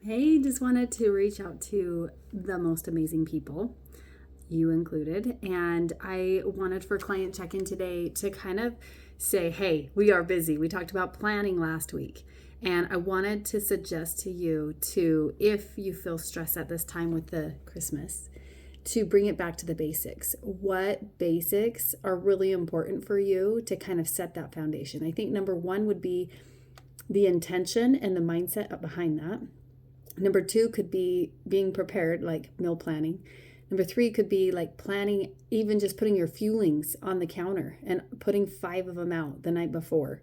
Hey, just wanted to reach out to the most amazing people, you included. And I wanted for client check in today to kind of say, hey, we are busy. We talked about planning last week. And I wanted to suggest to you to, if you feel stressed at this time with the Christmas, to bring it back to the basics. What basics are really important for you to kind of set that foundation? I think number one would be the intention and the mindset behind that. Number two could be being prepared, like meal planning. Number three could be like planning, even just putting your fuelings on the counter and putting 5 of them out the night before.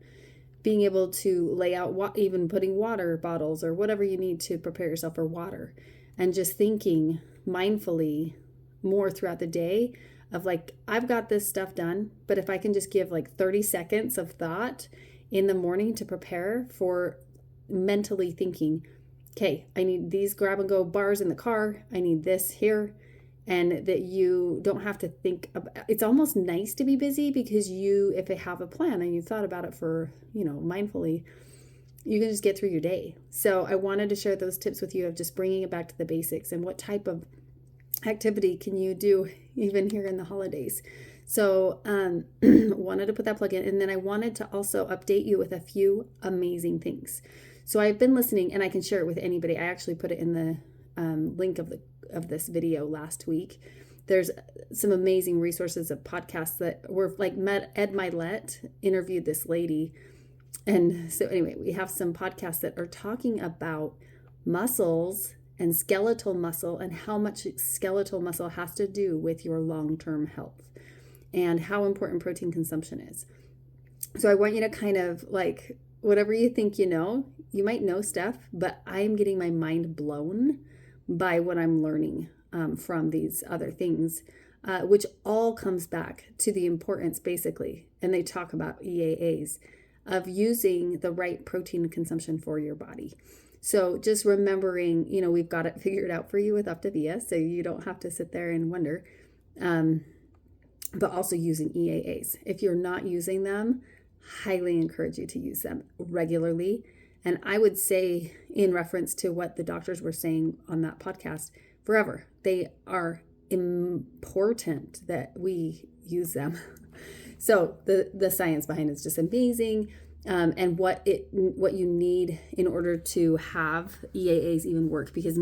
Being able to lay out, even putting water bottles or whatever you need to prepare yourself for water. And just thinking mindfully more throughout the day of like, I've got this stuff done, but if I can just give like 30 seconds of thought in the morning to prepare for mentally thinking, okay, I need these grab and go bars in the car. I need this here. And that you don't have to think about, it's almost nice to be busy because you, if you have a plan and you've thought about it for, mindfully, you can just get through your day. So I wanted to share those tips with you of just bringing it back to the basics and what type of activity can you do even here in the holidays. So wanted to put that plug in. And then I wanted to also update you with a few amazing things. So I've been listening, and I can share it with anybody. I actually put it in the link of this video last week. There's some amazing resources of podcasts that were like Ed Milet interviewed this lady. And so anyway, we have some podcasts that are talking about muscles and skeletal muscle and how much skeletal muscle has to do with your long-term health and how important protein consumption is. So I want you to kind of like, whatever you think you might know stuff, but I'm getting my mind blown by what I'm learning from these other things, which all comes back to the importance basically, and they talk about EAAs, of using the right protein consumption for your body. So just remembering, we've got it figured out for you with Optavia, so you don't have to sit there and wonder, but also using EAAs. If you're not using them, highly encourage you to use them regularly. And I would say, in reference to what the doctors were saying on that podcast, forever. They are important that we use them. So the science behind it is just amazing. And what you need in order to have EAAs even work, because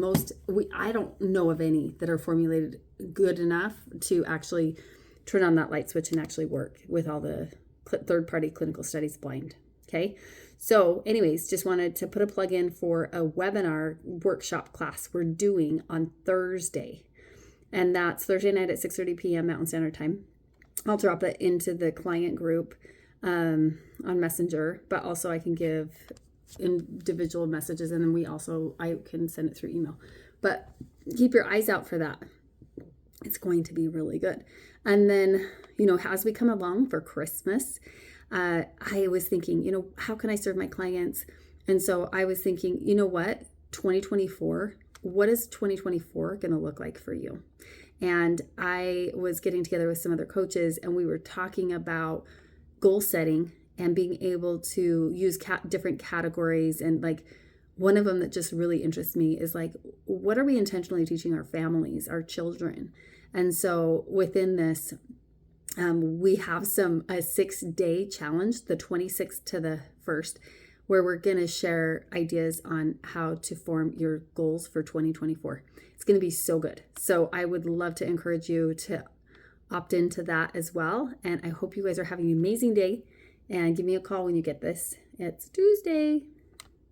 I don't know of any that are formulated good enough to actually turn on that light switch and actually work with all the third-party clinical studies blind. Okay. So anyways, just wanted to put a plug in for a webinar workshop class we're doing on Thursday. And that's Thursday night at 6:30 p.m. Mountain Standard Time. I'll drop it into the client group on Messenger, but also I can give individual messages, and then I can send it through email. But keep your eyes out for that. It's going to be really good. And then, as we come along for Christmas, I was thinking, how can I serve my clients? And so I was thinking, 2024, what is 2024 going to look like for you? And I was getting together with some other coaches, and we were talking about goal setting and being able to use different categories. And like one of them that just really interests me is like, what are we intentionally teaching our families, our children? And so within this, we have a 6-day challenge, the 26th to the 1st, where we're going to share ideas on how to form your goals for 2024. It's going to be so good. So I would love to encourage you to opt into that as well. And I hope you guys are having an amazing day, and give me a call when you get this. It's Tuesday.